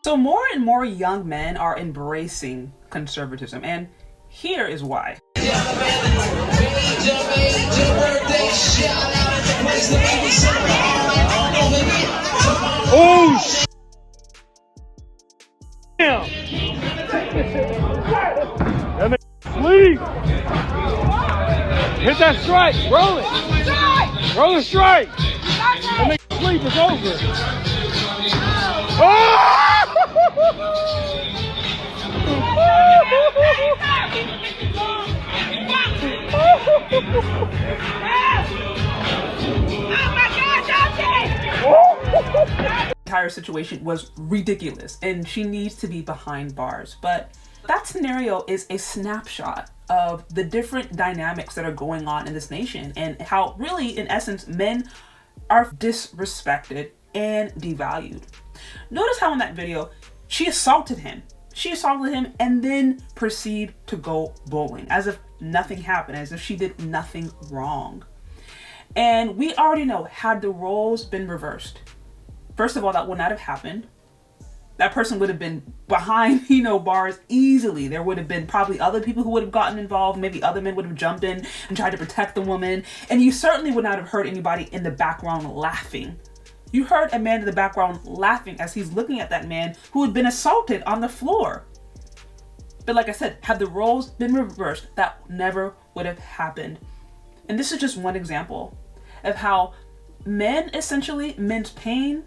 So more and more young men are embracing conservatism, and here is why. Oh, damn! That man sleep. Hit that strike. Roll it. Roll the strike. That man sleep. It's over. Oh! The entire situation was ridiculous and she needs to be behind bars. But that scenario is a snapshot of the different dynamics that are going on in this nation and how really, in essence, men are disrespected and devalued. Notice how in that video, she assaulted him. She assaulted him and then proceeded to go bowling as if nothing happened, as if she did nothing wrong. And we already know, had the roles been reversed, first of all, that would not have happened. That person would have been behind, bars easily. There would have been probably other people who would have gotten involved. Maybe other men would have jumped in and tried to protect the woman. And you certainly would not have heard anybody in the background laughing. You heard a man in the background laughing as he's looking at that man who had been assaulted on the floor. But like I said, had the roles been reversed, that never would have happened. And this is just one example of how men, essentially, men's pain,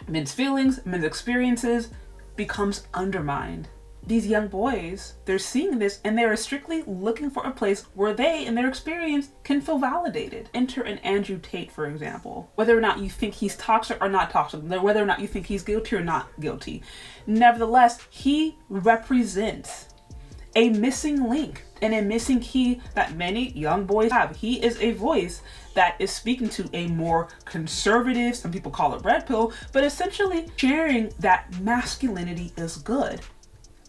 men's feelings, men's experiences becomes undermined. These young boys, they're seeing this and they're strictly looking for a place where they, in their experience, can feel validated. Enter an Andrew Tate, for example. Whether or not you think he's toxic or not toxic, whether or not you think he's guilty or not guilty. Nevertheless, he represents a missing link and a missing key that many young boys have. He is a voice that is speaking to a more conservative, some people call it red pill, but essentially sharing that masculinity is good.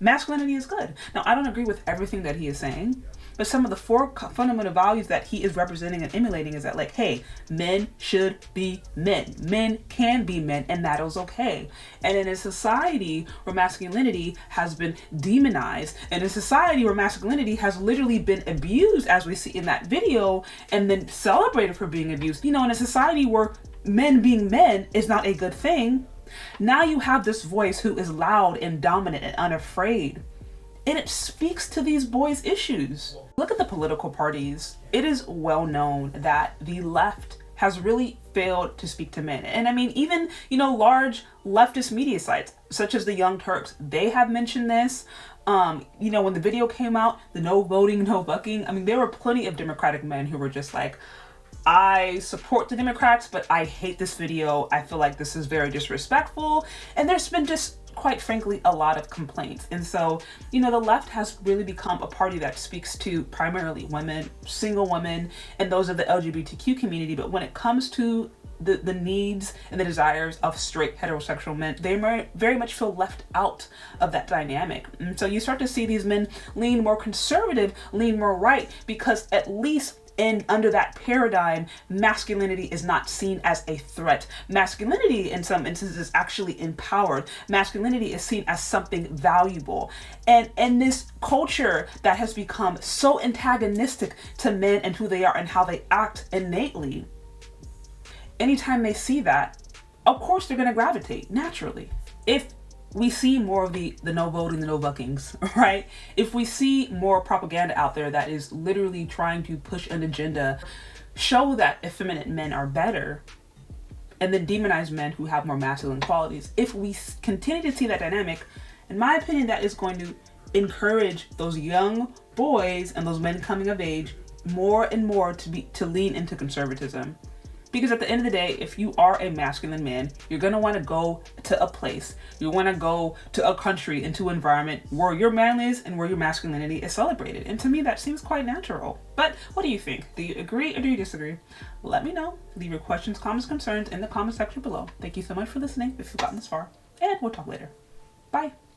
Masculinity is good. Now, I don't agree with everything that he is saying, but some of the four fundamental values that he is representing and emulating is that, like, hey, men should be men. Men can be men, and that is okay. And in a society where masculinity has been demonized, and in a society where masculinity has literally been abused, as we see in that video, and then celebrated for being abused, in a society where men being men is not a good thing, now you have this voice who is loud and dominant and unafraid. And it speaks to these boys' issues. Look at the political parties. It is well known that the left has really failed to speak to men. And I mean, even, large leftist media sites, such as the Young Turks, they have mentioned this. When the video came out, the no voting, no bucking, I mean, there were plenty of Democratic men who were just like, I support the Democrats, but I hate this video. I feel like this is very disrespectful. And there's been just, quite frankly, a lot of complaints. And so, the left has really become a party that speaks to primarily women, single women, and those of the LGBTQ community. But when it comes to the needs and the desires of straight heterosexual men, they very much feel left out of that dynamic. And so you start to see these men lean more conservative, lean more right, because at least under that paradigm, masculinity is not seen as a threat. Masculinity, in some instances, is actually empowered. Masculinity is seen as something valuable. And in this culture that has become so antagonistic to men and who they are and how they act innately, anytime they see that, of course they're going to gravitate naturally. If we see more of the no voting, the no buckings, right? If we see more propaganda out there that is literally trying to push an agenda, show that effeminate men are better, and then demonize men who have more masculine qualities, if we continue to see that dynamic, in my opinion, that is going to encourage those young boys and those men coming of age more and more to lean into conservatism. Because at the end of the day, if you are a masculine man, you're going to want to go to a place. You want to go to a country, into an environment where your manliness and where your masculinity is celebrated. And to me, that seems quite natural. But what do you think? Do you agree or do you disagree? Let me know. Leave your questions, comments, concerns in the comment section below. Thank you so much for listening if you've gotten this far. And we'll talk later. Bye.